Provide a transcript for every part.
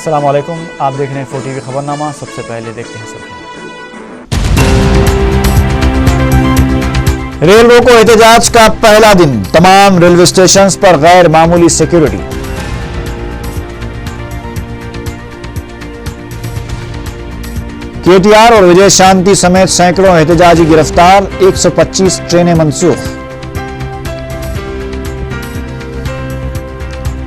السلام علیکم، آپ دیکھ رہے ہیں 4 TV خبرنامہ۔ سب سے پہلے دیکھتے ہیں سرخیاں۔ ریل روکو احتجاج کا پہلا دن، تمام ریلوے اسٹیشنز پر غیر معمولی سیکیورٹی۔ KTR اور وجے شانتی سمیت سینکڑوں احتجاجی گرفتار، 125 ٹرینیں منسوخ۔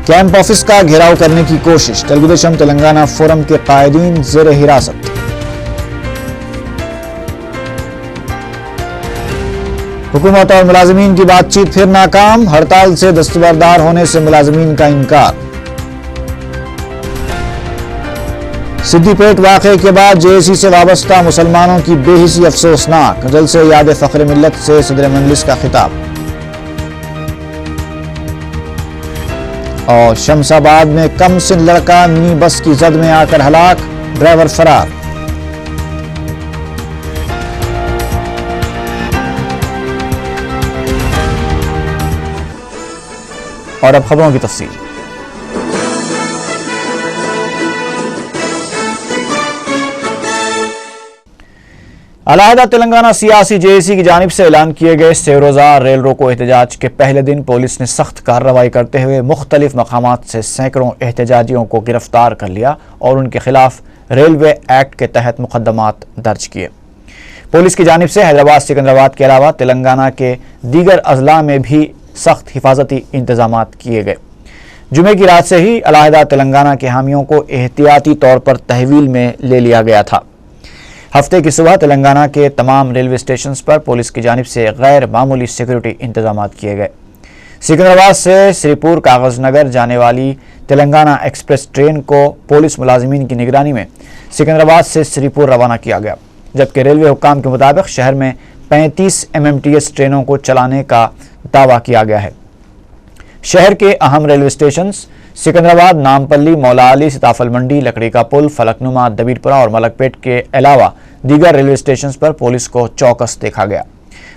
کیمپ آفس کا گھیراؤ کرنے کی کوشش، تلگو دیشم تلنگانہ فورم کے قائدین زیر حراست۔ حکومت اور ملازمین کی بات چیت پھر ناکام، ہڑتال سے دستبردار ہونے سے ملازمین کا انکار۔ سدھی پیٹ واقعے کے بعد JAC سے وابستہ مسلمانوں کی بے حسی افسوسناک، جلسے یاد فخر ملت سے صدر مجلس کا خطاب۔ اور شمس آباد میں کم سن لڑکا منی بس کی زد میں آ کر ہلاک، ڈرائیور فرار۔ اور اب خبروں کی تفصیل۔ علیحدہ تلنگانہ سیاسی JAC کی جانب سے اعلان کیے گئے سہ روزہ ریل روکو احتجاج کے پہلے دن پولیس نے سخت کارروائی کرتے ہوئے مختلف مقامات سے سینکڑوں احتجاجیوں کو گرفتار کر لیا اور ان کے خلاف ریلوے ایکٹ کے تحت مقدمات درج کیے۔ پولیس کی جانب سے حیدرآباد سکندرآباد کے علاوہ تلنگانہ کے دیگر اضلاع میں بھی سخت حفاظتی انتظامات کیے گئے۔ جمعے کی رات سے ہی علیحدہ تلنگانہ کے حامیوں کو احتیاطی طور پر تحویل میں لے لیا گیا تھا۔ ہفتے کی صبح تلنگانہ کے تمام ریلوے اسٹیشنز پر پولیس کی جانب سے غیر معمولی سیکیورٹی انتظامات کیے گئے۔ سکندرآباد سے سری پور کاغذ نگر جانے والی تلنگانہ ایکسپریس ٹرین کو پولیس ملازمین کی نگرانی میں سکندرآباد سے سری پور روانہ کیا گیا، جبکہ ریلوے حکام کے مطابق شہر میں 35 MMTS ٹرینوں کو چلانے کا دعویٰ کیا گیا ہے۔ شہر کے اہم ریلوے اسٹیشنز سکندرآباد، نامپلی، مولا علی، سیتافل منڈی، لکڑی کا پل، فلک نما، دبیرپورہ اور ملک پیٹ کے علاوہ دیگر ریلوے اسٹیشنز پر پولیس کو چوکس دیکھا گیا۔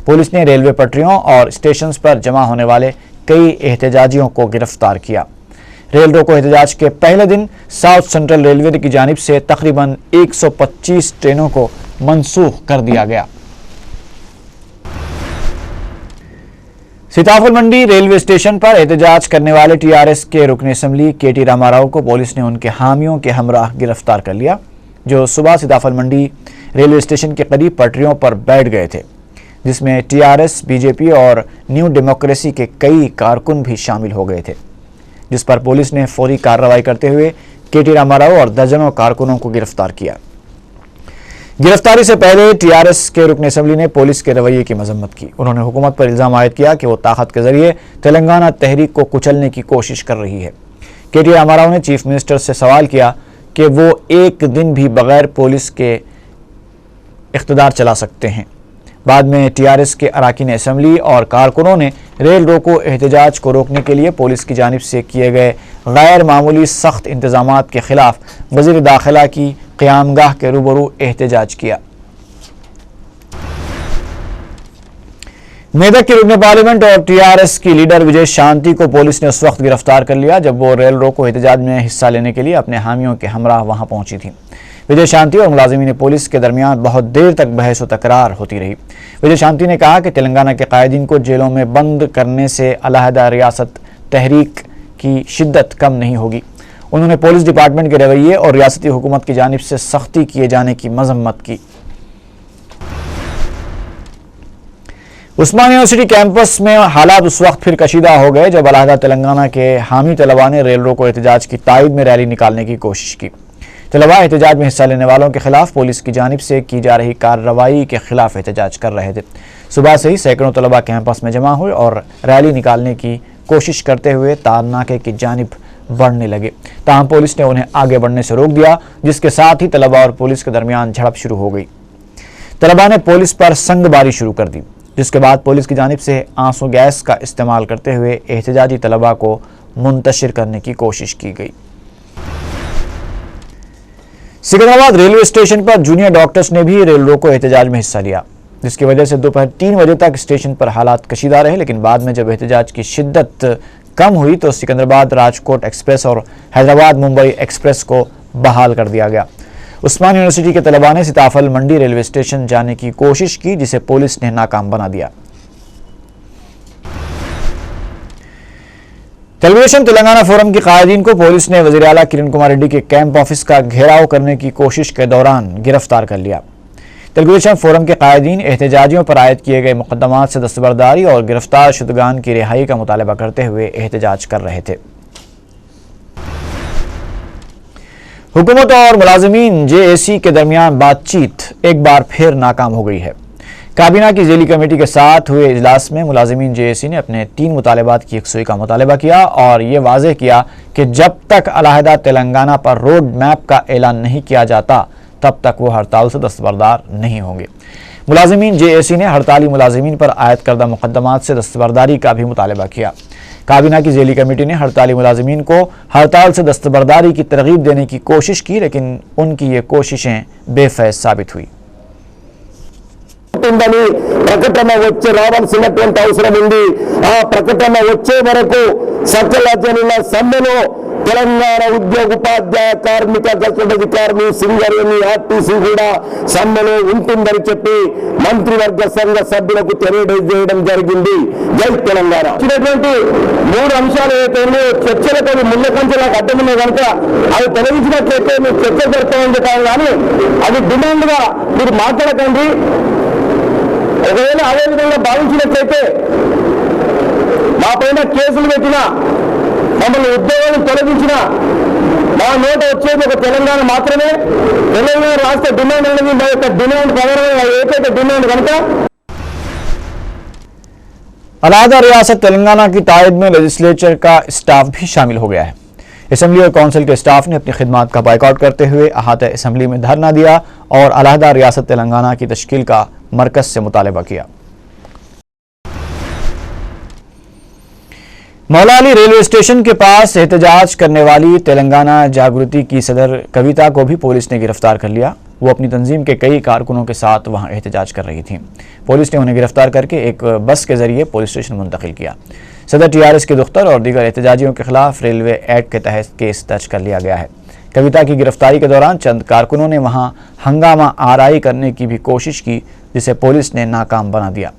پولیس نے ریلوے پٹریوں اور اسٹیشنز پر جمع ہونے والے کئی احتجاجیوں کو گرفتار کیا۔ ریل روکو احتجاج کے پہلے دن ساؤتھ سینٹرل ریلوے کی جانب سے تقریباً 125 ٹرینوں کو منسوخ کر دیا گیا۔ سیتافل منڈی ریلوے اسٹیشن پر احتجاج کرنے والے TRS کے رکن اسمبلی KT راما راؤ کو پولیس نے ان کے حامیوں کے ہمراہ گرفتار کر لیا، جو صبح سیتافل منڈی ریلوے اسٹیشن کے قریب پٹریوں پر بیٹھ گئے تھے، جس میں TRS، BJP اور نیو ڈیموکریسی کے کئی کارکن بھی شامل ہو گئے تھے، جس پر پولیس نے فوری کارروائی کرتے ہوئے KT راما راؤ اور درجنوں کارکنوں کو گرفتار کیا۔ گرفتاری سے پہلے TRS کے رکن اسمبلی نے پولیس کے رویے کی مذمت کی۔ انہوں نے حکومت پر الزام عائد کیا کہ وہ طاقت کے ذریعے تلنگانہ تحریک کو کچلنے کی کوشش کر رہی ہے۔ KT راما راؤ نے چیف منسٹر سے سوال کیا کہ وہ ایک دن بھی بغیر پولیس کے اقتدار چلا سکتے ہیں۔ بعد میں TRS کے اراکین اسمبلی اور کارکنوں نے ریل روکو احتجاج کو روکنے کے لیے پولیس کی جانب سے کیے گئے غیر معمولی سخت انتظامات کے خلاف وزیر داخلہ کی قیام گاہ کے روبرو احتجاج کیا۔ میدک کے رکن پارلیمنٹ اور TRS کی لیڈر وجے شانتی کو پولیس نے اس وقت گرفتار کر لیا جب وہ ریل روکو احتجاج میں حصہ لینے کے لیے اپنے حامیوں کے ہمراہ وہاں پہنچی تھیں۔ وجے شانتی اور ملازمین پولیس کے درمیان بہت دیر تک بحث و تکرار ہوتی رہی۔ وجے شانتی نے کہا کہ تلنگانہ کے قائدین کو جیلوں میں بند کرنے سے علیحدہ ریاست تحریک کی شدت کم نہیں ہوگی۔ انہوں نے پولیس ڈپارٹمنٹ کے رویے اور ریاستی حکومت کی جانب سے سختی کیے جانے کی مذمت کی۔ عثمانیہ یونیورسٹی کیمپس میں حالات اس وقت پھر کشیدہ ہو گئے جب علیحدہ تلنگانہ کے حامی طلباء نے ریل روکو احتجاج کی تائید میں ریلی نکالنے کی کوشش کی۔ طلباء احتجاج میں حصہ لینے والوں کے خلاف پولیس کی جانب سے کی جا رہی کارروائی کے خلاف احتجاج کر رہے تھے۔ صبح سے ہی سینکڑوں طلباء کیمپس میں جمع ہوئے اور ریلی نکالنے کی کوشش کرتے ہوئے تارناکے کی جانب بڑھنے لگے، تاہم پولیس نے انہیں آگے بڑھنے سے روک دیا، جس کے ساتھ ہی طلباء اور پولیس کے درمیان جھڑپ شروع ہو گئی۔ طلباء نے پولیس پر سنگ باری شروع کر دی، جس کے بعد پولیس کی جانب سے آنسو گیس کا استعمال کرتے ہوئے احتجاجی طلباء کو منتشر کرنے کی کوشش کی گئی۔ سکندرآباد ریلوے اسٹیشن پر جونیئر ڈاکٹرز نے بھی ریل روکو احتجاج میں حصہ لیا، جس کی وجہ سے دوپہر 3 بجے تک اسٹیشن پر حالات کشیدہ رہے، لیکن بعد میں جب احتجاج کی شدت کم ہوئی تو سکندرآباد راجکوٹ ایکسپریس اور حیدرآباد ممبئی ایکسپریس کو बहाल कर दिया गया। उस्मान यूनिवर्सिटी के तलबा ने सीताफल मंडी रेलवे स्टेशन जाने की कोशिश की, जिसे पुलिस ने नाकाम बना दिया। तेलुगुदेशम तेलंगाना फोरम के कायदीन को पुलिस ने वज़ीर आला किरण कुमार रेड्डी के कैंप ऑफिस का घेराव करने की कोशिश के दौरान गिरफ्तार कर लिया। तेलुगुदेशम फोरम के कायदीन एहतजाजियों पर आयद किए गए मुकदमात से दस्तबरदारी और गिरफ्तार शुदगान की रिहाई का मुतालबा करते हुए एहतजाज कर रहे थे। हुकूमत और मुलाजिमीन जेएसी के दरमियान बातचीत एक बार फिर नाकाम हो गई है। काबीना की झेली कमेटी के साथ हुए इजलास में मुलाजिमीन जेएसी ने अपने 3 मुतालबात की यकसुई का मुतालबा किया और ये वाज़ेह किया कि जब तक अलहदा तेलंगाना पर रोड मैप का ऐलान नहीं किया जाता तब तक वो हड़ताल से दस्तबरदार नहीं होंगे। मुलाजिमीन जेएसी ने हड़ताली मुलाजिमीन पर आयद करदा मुकदमात से दस्तबरदारी का भी मुतालबा किया। काबीना की झेली कमेटी ने हड़ताली मुलाजिमीन को हड़ताल से दस्तबरदारी की तरगीब देने की कोशिश की, लेकिन उनकी ये कोशिशें बेफैज़ साबित हुई। ప్రకటన వచ్చే రావాల్సినటువంటి అవసరం ఉంది। ఆ ప్రకటన వచ్చే వరకు సకల జనుల సమ్మెలో తెలంగాణ ఉద్యోగ ఉపాధ్యాయ కార్మిక గసెటధికారులు సింగరేణి ఆర్టీసీ కూడా సమ్మెలో ఉంటుందని చెప్పి మంత్రివర్గ సంఘ సభ్యులకు తెలియజేయడం జరిగింది। జై తెలంగాణ ఇచ్చినటువంటి 3 అంశాలు ఏదైతే చర్చలకు ముందు కంచెలకు అడ్డమున్నాయి కనుక అవి తొలగించినట్లయితే మీరు చర్చ జరుపుతామని చెప్పాను, కానీ అది డిమాండ్గా మీరు మాట్లాడకండి। ఒకవేళ అదే విధంగా భావించినట్లయితే మా పైన కేసులు పెట్టిన, మమ్మల్ని ఉద్యోగాలను తొలగించిన, మా నోట వచ్చేది ఒక తెలంగాణ మాత్రమే। తెలంగాణ రాష్ట్ర డిమాండ్ అనేది మా యొక్క డిమాండ్ ప్రధానమైన ఏకైక డిమాండ్ కనుక अलहदा रियासत तेलंगाना की तायद में लेजिस्लेचर का स्टाफ भी शामिल हो गया है। असम्बली और कौंसिल के स्टाफ ने अपनी खिदमात का बाइकआउट करते हुए अहाता असम्बली में धरना दिया और अलहदा रियासत तेलंगाना की तश्कील का मरकज से मुतालबा किया। मौला अली रेलवे स्टेशन के पास एहतजाज करने वाली तेलंगाना जागृति की सदर कविता को भी पुलिस ने गिरफ्तार कर लिया। वो अपनी तंजीम के कई कारकुनों के साथ वहां एहतजाज कर रही थी। पुलिस ने उन्हें गिरफ्तार करके एक बस के जरिए पुलिस स्टेशन मुंतकिल किया। सदर टीआरएस के दुख्तर और दीगर एहतजाजियों के खिलाफ रेलवे एक्ट के तहत केस दर्ज कर लिया गया है। कविता की गिरफ्तारी के दौरान चंद कारकुनों ने वहां हंगामा आराई करने की भी कोशिश की, जिसे पुलिस ने नाकाम बना दिया।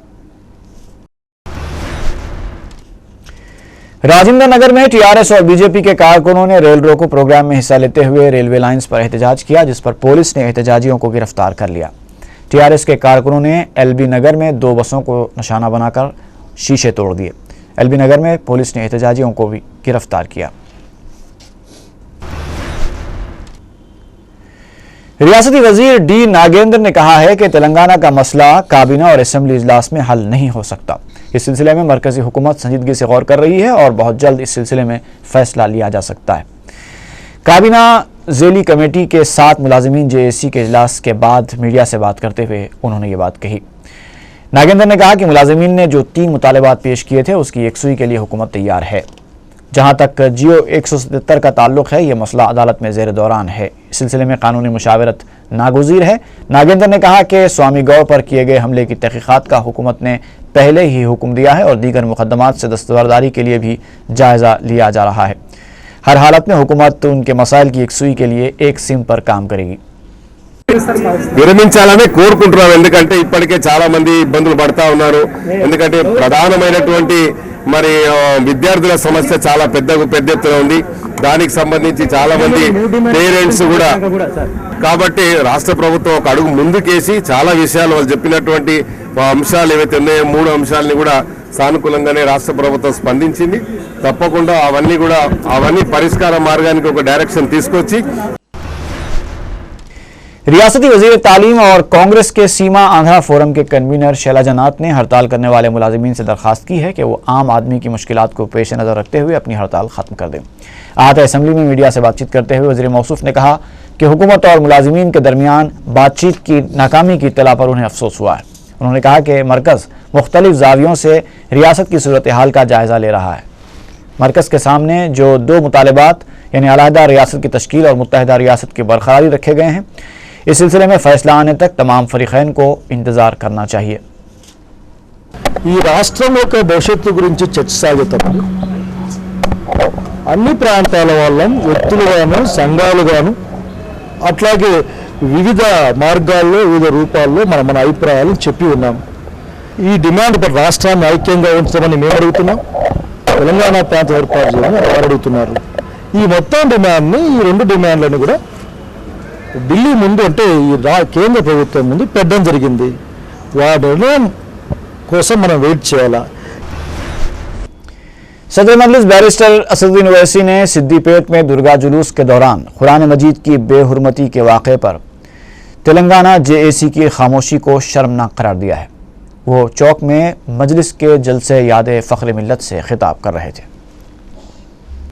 राजेंद्र नगर में टीआरएस और बीजेपी के कारकुनों ने रेल रोको प्रोग्राम में हिस्सा लेते हुए रेलवे लाइंस पर एहतजाज किया, जिस पर पुलिस ने एहतजाजियों को गिरफ्तार कर लिया। टीआरएस के कारकुनों ने एलबी नगर में 2 बसों को निशाना बनाकर शीशे तोड़ दिए। एलबी नगर में पुलिस ने एहतजाजियों को भी गिरफ्तार किया। रियासती वजीर डी नागेंद्र ने कहा है कि तेलंगाना का मसला काबीना और असेंबली इजलास में हल नहीं हो सकता। इस सिलसिले में मरकजी हुकूमत संजीदगी से गौर कर रही है और बहुत जल्द इस सिलसिले में फैसला लिया जा सकता है। काबीना झेली कमेटी के 7 मुलाजिमीन जेएसी के इजलास के बाद मीडिया से बात करते हुए उन्होंने ये बात कही। नागेंद्र ने कहा कि मुलाजिमीन ने जो 3 मुतालबात पेश किए थे उसकी यकसुई के लिए हुकूमत तैयार है। जहां तक जियो 177 का ताल्लुक है, यह मसला अदालत में ज़ेर दौरान है। इस सिलसिले में कानूनी मुशावरत नागुज़ीर है। नागेंद्र ने कहा कि स्वामी गौ पर किए गए हमले की तहकीकात का हुकूमत ने पहले ही हुक्म दिया है और दीगर मुकदमात से दस्तबरदारी के लिए भी जायज़ा लिया जा रहा है। हर हालत में हुकूमत उनके मसाइल की यकसुई के लिए एक सिम पर काम करेगी। విరమించాలని కోరుకుంటున్నాం, ఎందుకంటే ఇప్పటికే చాలా మంది ఇబ్బందులు పడతా ఉన్నారు। ఎందుకంటే ప్రధానమైనటువంటి మరి విద్యార్థుల సమస్య చాలా పెద్ద ఎత్తున ఉంది। దానికి సంబంధించి చాలా మంది పేరెంట్స్ కూడా, కాబట్టి రాష్ట్ర ప్రభుత్వం ఒక అడుగు ముందుకేసి చాలా విషయాలు వాళ్ళు చెప్పినటువంటి అంశాలు ఏవైతే ఉన్నాయో 3 అంశాలని కూడా సానుకూలంగానే రాష్ట్ర ప్రభుత్వం స్పందించింది। తప్పకుండా అవన్నీ పరిష్కార మార్గానికి ఒక డైరెక్షన్ తీసుకొచ్చి रियासती वजीर तालीम और कांग्रेस के सीमा आंध्रा फोरम के कन्वीनर शैलजा नाथ ने हड़ताल करने वाले मुलाजिमीन से दरखास्त की है कि वो आम आदमी की मुश्किलात को पेश नज़र रखते हुए अपनी हड़ताल खत्म कर दें। आहत असम्बली में मीडिया से बातचीत करते हुए वज़ीर मौसूफ ने कहा कि हुकूमत और मुलाजिमीन के दरमियान बातचीत की नाकामी की इत्तला पर उन्हें अफसोस हुआ है। उन्होंने कहा कि मरकज़ मुख्तलिफ ज़ावियों से रियासत की सूरत हाल का जायज़ा ले रहा है। मरकज़ के सामने जो 2 मुतालबात यानी अलहदा रियासत की तश्कील और मुत्तहिदा रियासत की बरकरारी रखे गए हैं, इस सिलसिले में फैसला आने तक तमाम फरीक़ैन को इंतजार करना चाहिए। ఈ రాష్ట్రం యొక్క భవిష్యత్తు గురించి చర్చ సాగుతున్నప్పుడు అన్ని ప్రాంతాల వాళ్ళం వ్యక్తులుగాను సంఘాలుగాను అట్లాగే వివిధ మార్గాల్లో వివిధ రూపాల్లో మన అభిప్రాయాలను చెప్పి ఉన్నాం. ఈ డిమాండ్ పై రాష్ట్రాన్ని ఐక్యంగా ఉంచమని మేము అడుగుతున్నాం, తెలంగాణ ప్రాంతం ఏర్పాటు చేయమని వారు అడుగుతున్నారు. ఈ మొత్తం డిమాండ్ని, ఈ రెండు డిమాండ్లను కూడా ఢిల్లీ ముందు అంటే ఈ కేంద్ర ప్రభుత్వం ముందు పెట్టడం జరిగింది. వారి నిర్ణయం కోసం మనం వెయిట్ చేయాలా. सदर मजलिस बैरिस्टर असदुद्दीन ओवैसी ने सिद्दीपेट में दुर्गा जुलूस के दौरान कुरान मजीद की बेहुरमती के वाक़े पर तेलंगाना जेएसी की खामोशी को शर्मनाक करार दिया है. वो चौक में मजलिस के जलसे याद फ़ख्र मिल्लत से खिताब कर रहे थे.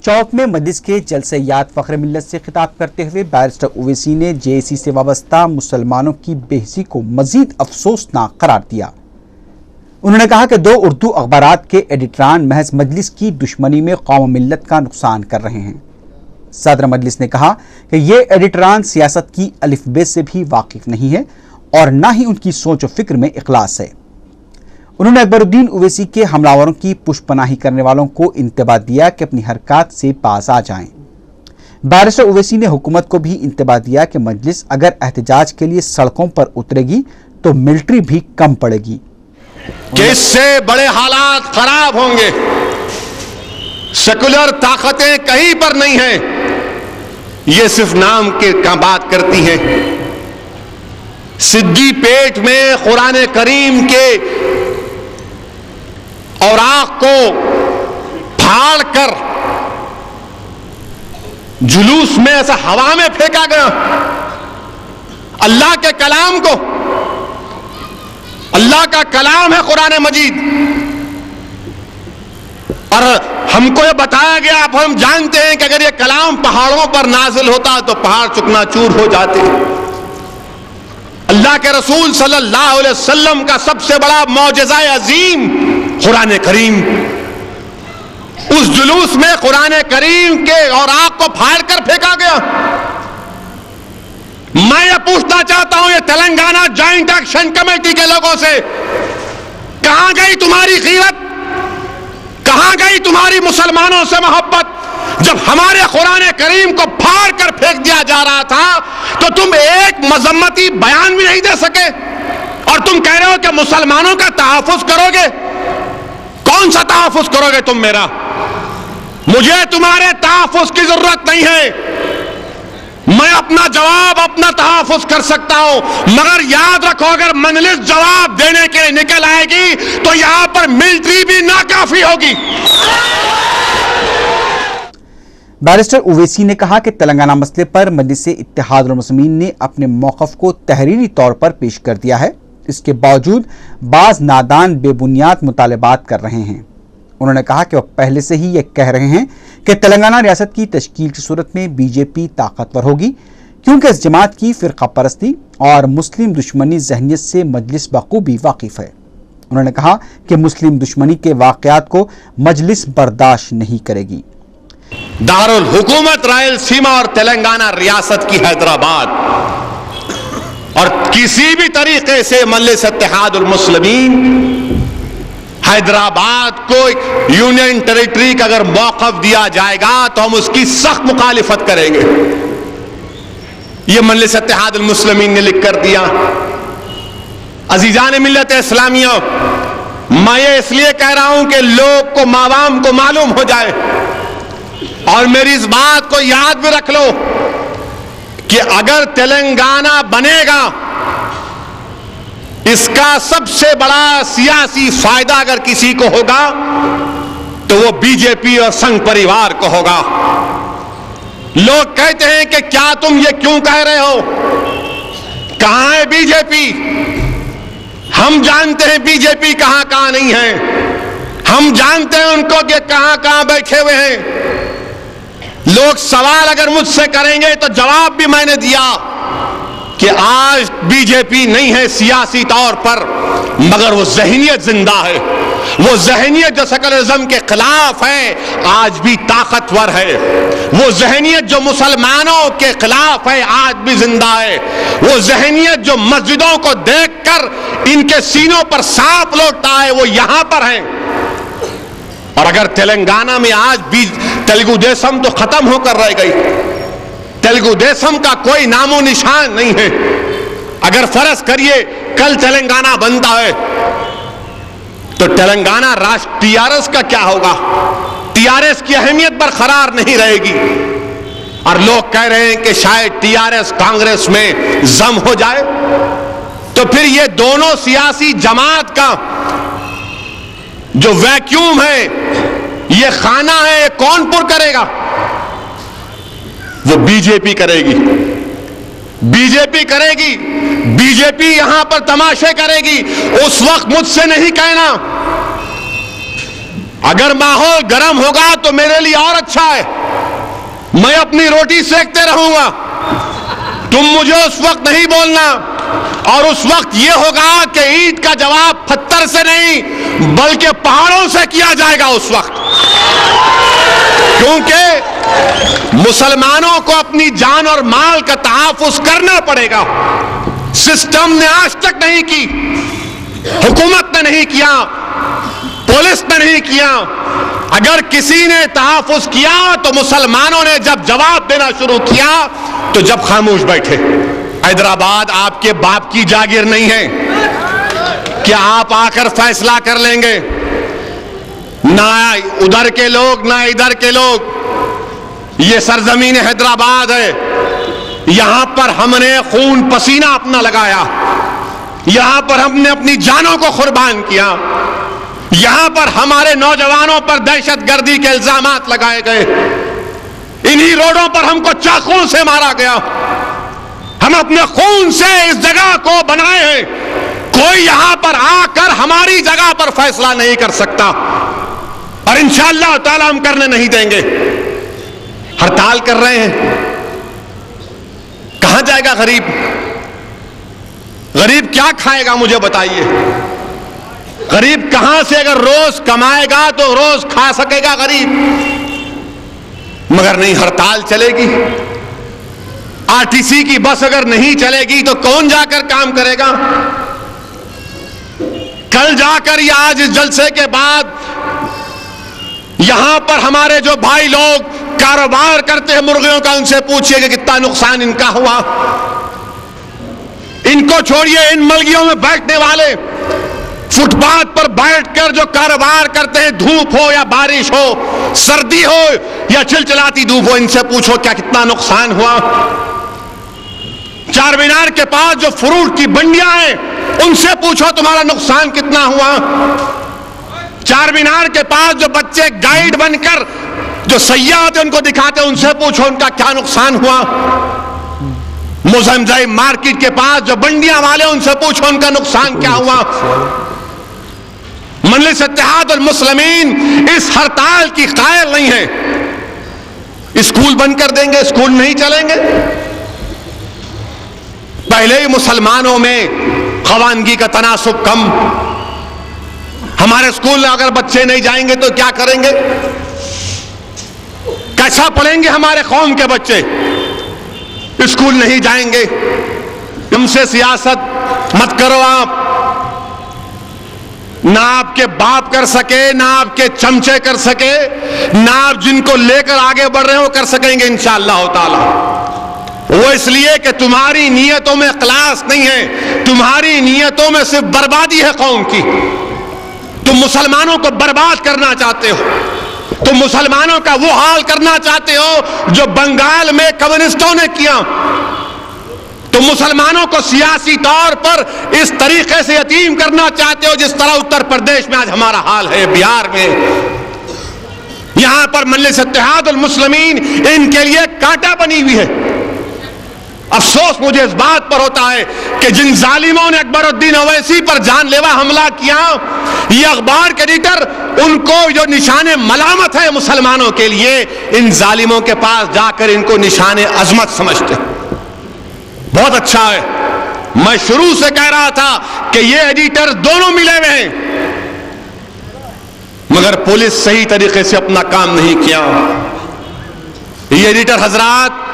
चौक में मजलिस के जलसे याद फ़ख्र मिल्लत से खिताब करते हुए बैरिस्टर ओवैसी ने जेएसी से वाबस्ता मुसलमानों की बेहिसी को मजीद अफसोसनाक करार दिया. उन्होंने कहा कि 2 उर्दू अखबारात के एडिटरान महज मजलिस की दुश्मनी में कौम मिल्लत का नुकसान कर रहे हैं. सदर मजलिस ने कहा कि ये एडिटरान सियासत की अलिफबे से भी वाकिफ नहीं है और ना ही उनकी सोच और फिक्र में इखलास है. उन्होंने अकबरुद्दीन ओवैसी के हमलावरों की पुष्पनाही करने वालों को इंतबाह दिया कि अपनी हरकत से पास आ जाएं. बैरिस्टर ओवैसी ने हुकूमत को भी इंतबाह दिया कि मजलिस अगर एहतजाज के लिए सड़कों पर उतरेगी तो मिलिट्री भी कम पड़ेगी कि इससे बड़े हालात खराब होंगे. सेकुलर ताकतें कहीं पर नहीं हैं, ये सिर्फ नाम के का बात करती हैं. सिद्दीपेट में कुरान करीम के औराक को फाड़ कर जुलूस में ऐसा हवा में फेंका गया. अल्लाह के कलाम को, अल्लाह का कलाम है कुरान मजीद, और हमको ये बताया गया, अब हम जानते हैं कि अगर ये कलाम पहाड़ों पर नाजिल होता तो पहाड़ चूकनाचूर हो जाते. अल्लाह के रसूल सल्लल्लाहु अलैहि वसल्लम का सबसे बड़ा मौजज़ा अजीम कुरान करीम, उस जुलूस में कुरान करीम के और आग को फाड़ कर फेंका गया. मैं ये पूछना चाहता हूं ये तेलंगाना जॉइंट एक्शन कमेटी के लोगों से, कहां गई तुम्हारी गीरत, कहां गई तुम्हारी मुसलमानों से मोहब्बत? जब हमारे कुरान करीम को फाड़ कर फेंक दिया जा रहा था तो तुम एक मजम्मती बयान भी नहीं दे सके, और तुम कह रहे हो कि मुसलमानों का तहफ़्फ़ुज़ करोगे. कौन सा तहफ़्फ़ुज़ करोगे तुम मेरा? मुझे तुम्हारे तहफ़्फ़ुज़ की जरूरत नहीं है. मैं अपना जवाब, अपना तहफ़्फ़ुज़ कर सकता हूं, मगर याद रखो अगर मजलिस जवाब देने के लिए निकल आएगी तो यहां पर मिलिट्री भी नाकाफी होगी. बैरिस्टर ओवैसी ने कहा कि तेलंगाना मसले पर मजलिस-ए-इत्तेहादुल मुस्लिमीन ने अपने मौक़िफ़ को तहरीरी तौर पर पेश कर दिया है. इसके बावजूद बाज़ नादान बेबुनियाद मुतालबात कर रहे हैं. उन्होंने कहा कि वह पहले से ही ये कह रहे हैं कि तेलंगाना रियासत की तश्कील की सूरत में बीजेपी ताकतवर होगी, क्योंकि इस जमात की फ़िरक़ा परस्ती और मुस्लिम दुश्मनी ज़हनियत से मजलिस बखूबी वाकिफ़ है. उन्होंने कहा कि मुस्लिम दुश्मनी के वाक़यात को मजलिस बर्दाश्त नहीं करेगी. दारुल हुकूमत रायलसीमा और तेलंगाना रियासत की हैदराबाद, और किसी भी तरीके से मजलिस-ए-इत्तेहादुल मुस्लिमीन हैदराबाद को यूनियन टेरिटरी का अगर मौक़िफ़ दिया जाएगा तो हम उसकी सख्त मुखालिफत करेंगे. यह मजलिस-ए-इत्तेहादुल मुस्लिमीन ने लिख कर दिया. अजीज़ान मिल्लत इस्लामिया, मैं ये इसलिए कह रहा हूं कि लोग को, मावाम को मालूम हो जाए, और मेरी इस बात को याद भी रख लो कि अगर तेलंगाना बनेगा, इसका सबसे बड़ा सियासी फायदा अगर किसी को होगा तो वो बीजेपी और संघ परिवार को होगा. लोग कहते हैं कि क्या तुम ये क्यों कह रहे हो, कहां है बीजेपी? हम जानते हैं बीजेपी कहां कहां नहीं है, हम जानते हैं उनको कि कहां कहां बैठे हुए हैं. लोग सवाल अगर मुझसे करेंगे तो जवाब भी मैंने दिया कि आज बीजेपी नहीं है सियासी तौर पर, मगर वो ज़हनियत जिंदा है. वो ज़हनियत जो सेकुलरिज्म के खिलाफ है आज भी ताकतवर है. वो ज़हनियत जो मुसलमानों के खिलाफ है आज भी जिंदा है. वो ज़हनियत जो मस्जिदों को देखकर इनके सीनों पर सांप लौटता है वो यहां पर है. और अगर तेलंगाना में आज भी तेलुगु देशम तो खत्म होकर रह गई, तेलुगु देशम का कोई नामो निशान नहीं है। अगर फर्ज करिए कल तेलंगाना बनता है तो तेलंगाना राष्ट्र टीआरएस का क्या होगा? टीआरएस की अहमियत बरकरार नहीं रहेगी। और लोग कह रहे हैं कि शायद टीआरएस कांग्रेस में जम हो जाए, तो फिर ये दोनों सियासी जमात का जो वैक्यूम है, ये खाना है, ये कौन पुर करेगा? वो बीजेपी करेगी। बीजेपी करेगी। बीजेपी यहां पर तमाशे करेगी। उस वक्त मुझसे नहीं कहना। अगर माहौल गर्म होगा तो मेरे लिए और अच्छा है, मैं अपनी रोटी सेकते रहूंगा। तुम मुझे उस वक्त नहीं बोलना। और उस वक्त यह होगा कि ईंट का जवाब पत्थर से नहीं बल्कि पहाड़ों से किया जाएगा उस वक्त। क्योंकि मुसलमानों को अपनी जान और माल का तहफ़्फ़ुज़ करना पड़ेगा। सिस्टम ने आज तक नहीं की, हुकूमत ने नहीं किया, पुलिस ने नहीं किया। अगर किसी ने तहफ़्फ़ुज़ किया तो मुसलमानों ने जब जवाब देना शुरू किया तो जब खामोश बैठे। हैदराबाद आपके बाप की जागीर नहीं है कि आप आकर फैसला कर लेंगे। ना उधर के लोग ना इधर के लोग। ये सरजमीन हैदराबाद है। यहां पर हमने खून पसीना अपना लगाया। यहां पर हमने अपनी जानों को कुर्बान किया। यहां पर हमारे नौजवानों पर दहशतगर्दी के इल्जामात लगाए गए। इन्हीं रोडों पर हमको चाकुओं से मारा गया। हम अपने खून से इस जगह को बनाए हैं। कोई यहां पर आकर हमारी जगह पर फैसला नहीं कर सकता और इंशाअल्लाह ताला हम करने नहीं देंगे। हड़ताल कर रहे हैं। कहां जाएगा गरीब? गरीब क्या खाएगा मुझे बताइए? गरीब कहां से अगर रोज कमाएगा तो रोज खा सकेगा गरीब? मगर नहीं, हड़ताल चलेगी। आरटीसी की बस अगर नहीं चलेगी तो कौन जाकर काम करेगा? कल जाकर या आज इस जलसे के बाद यहां पर हमारे जो भाई लोग कारोबार करते हैं मुर्गियों का, उनसे पूछिए कि कितना नुकसान इनका हुआ। इनको छोड़िए, इन मलगियों में बैठने वाले, फुटपाथ पर बैठकर जो कारोबार करते हैं, धूप हो या बारिश हो, सर्दी हो या चिलचिलाती धूप हो, इनसे पूछो क्या कितना नुकसान हुआ। चार मीनार के पास जो फ्रूट की मंडियां हैं, उनसे पूछो तुम्हारा नुकसान कितना हुआ। चार मीनार के पास जो बच्चे गाइड बनकर जो सयाह थे उनको दिखाते, उनसे पूछो उनका क्या नुकसान हुआ। मुज़म्ज़म मार्केट के पास जो मंडियां वाले, उनसे पूछो उनका नुकसान क्या हुआ। मजलिस इत्तेहाद अल मुस्लिमीन इस हड़ताल की कायल नहीं है। स्कूल बंद कर देंगे, स्कूल नहीं चलेंगे। पहले ही मुसलमानों में खवानगी का तनासुब कम। हमारे स्कूल में अगर बच्चे नहीं जाएंगे तो क्या करेंगे? कैसा पढ़ेंगे हमारे कौम के बच्चे? स्कूल नहीं जाएंगे। हमसे सियासत मत करो आप। ना आपके बाप कर सके, ना आपके चमचे कर सके, ना आप जिनको लेकर आगे बढ़ रहे हो कर सकेंगे इंशाअल्लाह ताला। वो इसलिए कि तुम्हारी नीयतों में इखलास नहीं है। तुम्हारी नीयतों में सिर्फ बर्बादी है कौम की। तुम मुसलमानों को बर्बाद करना चाहते हो। तुम मुसलमानों का वो हाल करना चाहते हो जो बंगाल में कम्युनिस्टों ने किया। तुम मुसलमानों को सियासी तौर पर इस तरीके से यतीम करना चाहते हो जिस तरह उत्तर प्रदेश में आज हमारा हाल है, बिहार में। यहां पर मजलिस इत्तेहाद अल मुस्लिमीन इनके लिए कांटा बनी हुई है। अफसोस मुझे इस बात पर होता है कि जिन जालिमों ने अकबरुद्दीन ओवैसी पर जानलेवा हमला किया, ये अखबार के एडिटर उनको जो निशाने मलामत है मुसलमानों के लिए, इन जालिमों के पास जाकर इनको निशाने अजमत समझते। बहुत अच्छा है। मैं शुरू से कह रहा था कि ये एडिटर दोनों मिले हुए हैं, मगर पुलिस सही तरीके से अपना काम नहीं किया। ये एडिटर हजरात,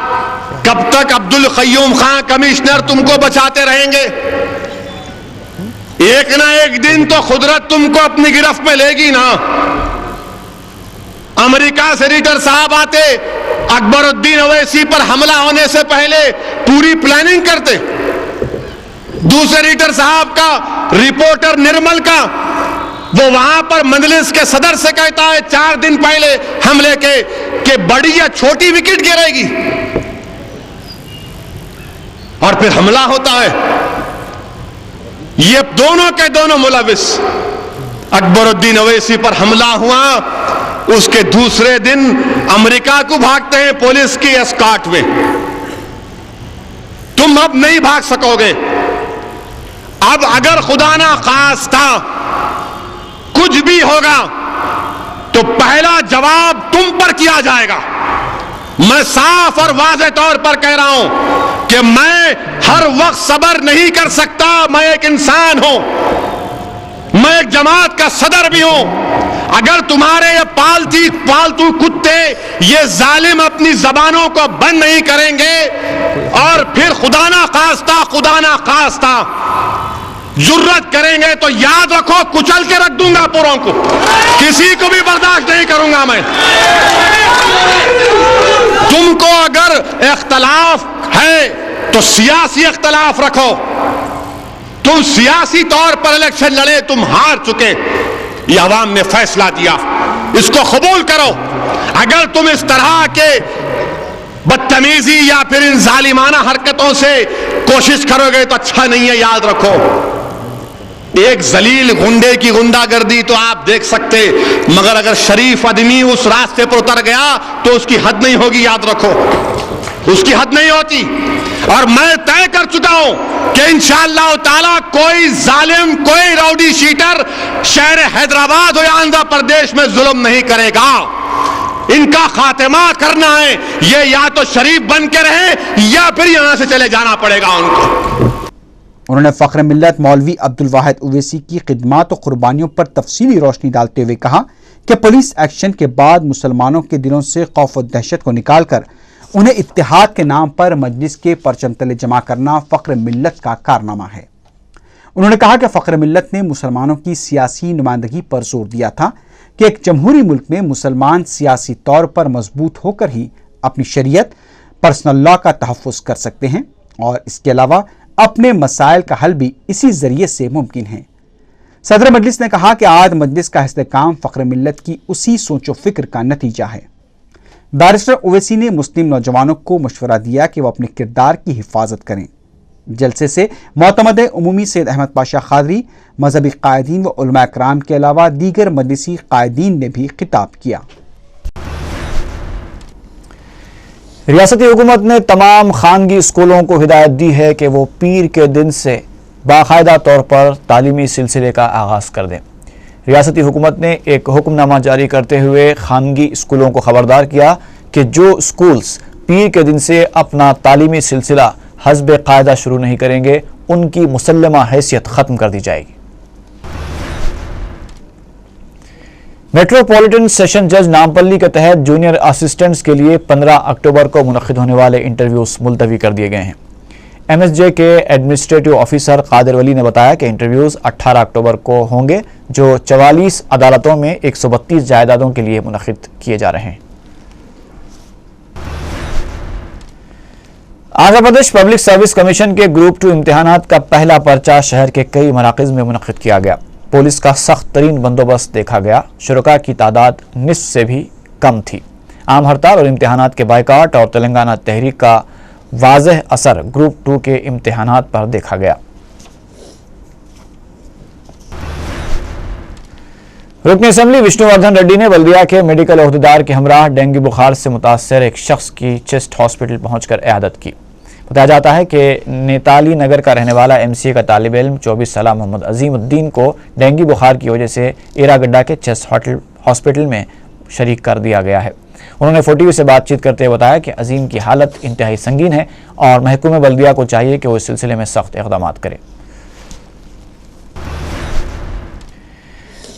कब तक अब्दुल क़य्यूम खान कमिश्नर तुमको बचाते रहेंगे? एक ना एक दिन तो खुदरत तुमको अपनी गिरफ्त में लेगी ना। अमेरिका से एडिटर साहब आते, अकबरुद्दीन अवैसी पर हमला होने से पहले पूरी प्लानिंग करते। दूसरे रीडर साहब का, रिपोर्टर निर्मल का, वो वहां पर मजलिस के सदर से कहता है 4 दिन पहले हमले के बड़ी या छोटी विकेट गिरेगी, और फिर हमला होता है। ये दोनों के दोनों मुलविस। अकबरुद्दीन अवैसी पर हमला हुआ, उसके दूसरे दिन अमेरिका को भागते हैं पुलिस की एस्कॉर्ट में। तुम अब नहीं भाग सकोगे। अब अगर खुदा ना खास्ता कुछ भी होगा तो पहला जवाब तुम पर किया जाएगा। मैं साफ और वाज़ेह तौर पर कह रहा हूं कि मैं हर वक्त सब्र नहीं कर सकता। मैं एक इंसान हूं, मैं एक जमात का सदर भी हूं। अगर तुम्हारे ये पालतू कुत्ते ये जालिम अपनी जबानों को बंद नहीं करेंगे और फिर खुदा ना खास्ता जुर्रत करेंगे तो याद रखो कुचल के रख दूंगा पूरों को। किसी को भी बर्दाश्त नहीं करूंगा मैं। तुमको अगर इख्तलाफ है तो सियासी इख्तलाफ रखो। तुम सियासी तौर पर इलेक्शन लड़े, तुम हार चुके, ये अवाम ने फैसला दिया, इसको कबूल करो। अगर तुम इस तरह के बदतमीजी या फिर इन जालिमाना हरकतों से कोशिश करोगे तो अच्छा नहीं है। याद रखो, एक जलील गुंडे की गुंडागर्दी तो आप देख सकते, मगर अगर शरीफ आदमी उस रास्ते पर उतर गया तो उसकी हद नहीं होगी। याद रखो, उसकी हद नहीं होती। और मैं तय कर चुका हूं कि इंशाअल्लाह ताला कोई जालिम, कोई राउडी शीटर शहर हैदराबाद हो या आंध्र प्रदेश में जुल्म नहीं करेगा। इनका खात्मा करना है, ये या तो शरीफ बन के रहे या फिर यहां से चले जाना पड़ेगा उनको। उन्होंने फख्र मिल्लत मौलवी अब्दुल वाहिद उवैसी की खिदमत और कुर्बानियों पर तफसीली रोशनी डालते हुए कहा कि पुलिस एक्शन के बाद मुसलमानों के दिलों से खौफ और दहशत को निकालकर उन्हें इत्तेहाद के नाम पर मजलिस के परचम तले जमा करना फख्र मिल्लत का कारनामा है। उन्होंने कहा कि फख्र मिल्लत ने मुसलमानों की सियासी नुमाइंदगी पर जोर दिया था कि एक जमहूरी मुल्क में मुसलमान सियासी तौर पर मजबूत होकर ही अपनी शरीयत, पर्सनल लॉ का तहफ़्फ़ुज़ कर सकते हैं और इसके अलावा अपने मसाइल का हल भी इसी जरिए से मुमकिन है। सदर मजलिस ने कहा कि आज मजलिस का इस्तेकाम फख्र मिल्लत की उसी सोचो फिक्र का नतीजा है। बैरिस्टर ओवैसी ने मुस्लिम नौजवानों को मशवरा दिया कि वह अपने किरदार की हिफाजत करें। जलसे से मोतमद उमूमी सैयद अहमद पाशा खादरी, मजहबी कायदीन व उलमा इकराम के अलावा दीगर मजलिसी कायदीन ने भी खिताब किया। रियासती हुकूमत ने तमाम खानगी स्कूलों को हिदायत दी है कि वो पीर के दिन से बाकायदा तौर पर तालीमी सिलसिले का आगाज़ कर दें। रियासती हुकूमत ने एक हुक्मनामा जारी करते हुए खानगी स्कूलों को खबरदार किया कि जो स्कूल्स पीर के दिन से अपना तालीमी सिलसिला हस्ब कायदा शुरू नहीं करेंगे, उनकी मुसल्लमा हैसियत ख़त्म कर दी जाएगी। मेट्रोपॉलिटन सेशन जज नामपल्ली के तहत जूनियर असिस्टेंट्स के लिए 15 अक्टूबर को मुनक्किद होने वाले इंटरव्यूज़ मुलतवी कर दिए गए हैं। MSJ के एडमिनिस्ट्रेटिव ऑफिसर कादिर वली ने बताया कि इंटरव्यूज़ 18 अक्टूबर को होंगे, जो 44 अदालतों में 132 जायदादों के लिए मुनक्किद किए जा रहे हैं। Andhra Pradesh public service commission के ग्रुप 2 इम्तिहानात का पहला पर्चा शहर के कई मराकज़ में मुनक्किद किया गया। पुलिस का सख्त तरीन बंदोबस्त देखा गया। शुरका की तादाद निस्फ से भी कम थी। आम हड़ताल और इम्तिहानात के बायकाट और तेलंगाना तहरीक का वाज़ेह असर ग्रुप 2 के इम्तिहानात पर देखा गया। रुकन असेंबली विष्णुवर्धन रेड्डी ने बल्दिया के मेडिकल ओहदेदार के हमराह डेंगू बुखार से मुतासर एक शख्स की चेस्ट हॉस्पिटल पहुंचकर इयादत की। बताया जाता है कि नेताली नगर का रहने वाला MCA का तालिब इल्म 24 साला मोहम्मद अजीमुद्दीन को डेंगू बुखार की वजह से एरागड्डा के चेस्ट हॉस्पिटल में शरीक कर दिया गया है। उन्होंने 4TV से बातचीत करते हुए बताया कि अजीम की हालत इंतहाई संगीन है और महकूमे बल्दिया को चाहिए कि वो इस सिलसिले में सख्त इक़दाम करे।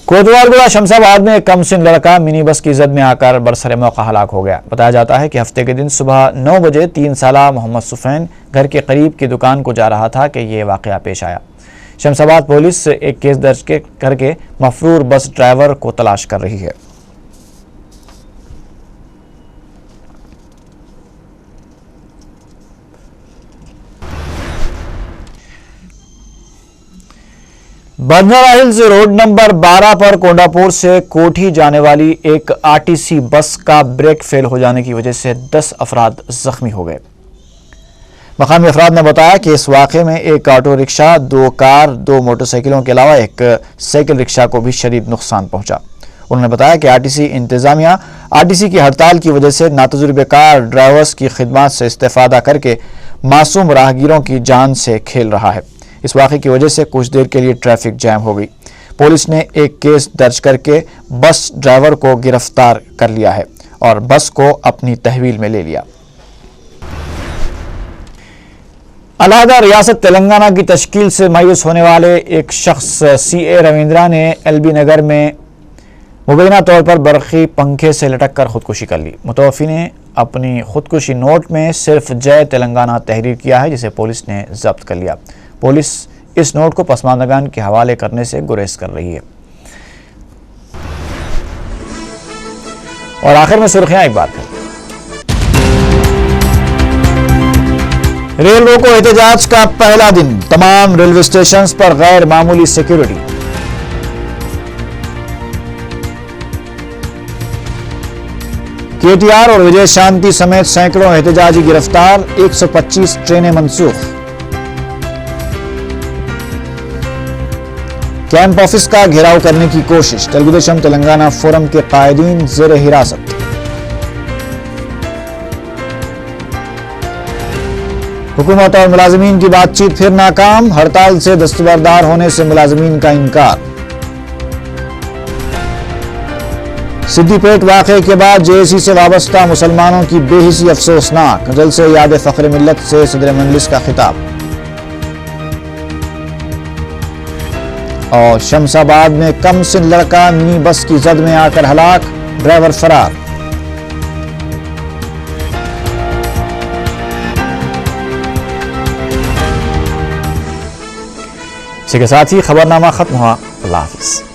कोतवालगुड़ा शमशाबाद में एक कम सिन लड़का मिनी बस की जद में आकर बरसरे मौका हलाक हो गया। बताया जाता है कि हफ्ते के दिन सुबह 9 बजे 3 साला मोहम्मद सुफैन घर के करीब की दुकान को जा रहा था कि यह वाक़या पेश आया। शमशाबाद पुलिस एक केस दर्ज करके मफरूर बस ड्राइवर को तलाश कर रही है। बंजारा हिल्स रोड नंबर 12 पर कोंडापुर से कोठी जाने वाली एक आरटीसी बस का ब्रेक फेल हो जाने की वजह से 10 अफराद जख्मी हो गए। मकामी अफराद ने बताया कि इस वाक़े में एक ऑटो रिक्शा, 2 कार, 2 मोटरसाइकिलों के अलावा एक साइकिल रिक्शा को भी शदीद नुकसान पहुंचा। उन्होंने बताया कि आरटीसी इंतजामिया आरटीसी की हड़ताल की वजह से नातजुर्बेकार ड्राइवर्स की खिदमत से इस्तेफादा करके मासूम राहगीरों की जान से खेल रहा है। इस वाक़े की वजह से कुछ देर के लिए ट्रैफिक जैम हो गई। पुलिस ने एक केस दर्ज करके बस ड्राइवर को गिरफ्तार कर लिया है और बस को अपनी तहवील में ले लिया। अलहदा रियासत तेलंगाना की तश्कील से मायूस होने वाले एक शख्स CA रविंद्रा ने LB नगर में मुबैना तौर पर बरक़ी पंखे से लटक कर खुदकुशी कर ली। मुतवफ़ी ने अपनी खुदकुशी नोट में सिर्फ जय तेलंगाना तहरीर किया है, जिसे पुलिस ने जब्त कर लिया। पुलिस इस नोट को पसमानदगान के हवाले करने से गुरेज कर रही है। और आखिर में सुर्खियां एक बार फिर। रेल रोको एहतजाज का पहला दिन, तमाम रेलवे स्टेशन पर गैर मामूली सिक्योरिटी। KTR और विजय शांति समेत सैकड़ों एहतजाजी गिरफ्तार, 125 ट्रेनें मनसूख। कैंप ऑफिस का घेराव करने की कोशिश, तेलुगुदेशम तेलंगाना फोरम के कायदीन ज़ेर हिरासत। हुकूमत और मुलाजिमीन की बातचीत फिर नाकाम, हड़ताल से दस्तबरदार होने से मुलाजिमीन का इनकार। सिद्दीपेट वाक़े के बाद JAC से वाबस्ता मुसलमानों की बेहिसी अफसोसनाक, जलसे याद फ़ख्र मिल्लत से सदर मजलिस का खिताब। और शमशाबाद में कम सिन लड़का मिनी बस की जद में आकर हलाक, ड्राइवर फरार। इसी के साथ ही खबरनामा खत्म हुआ। अल्लाह हाफिज़।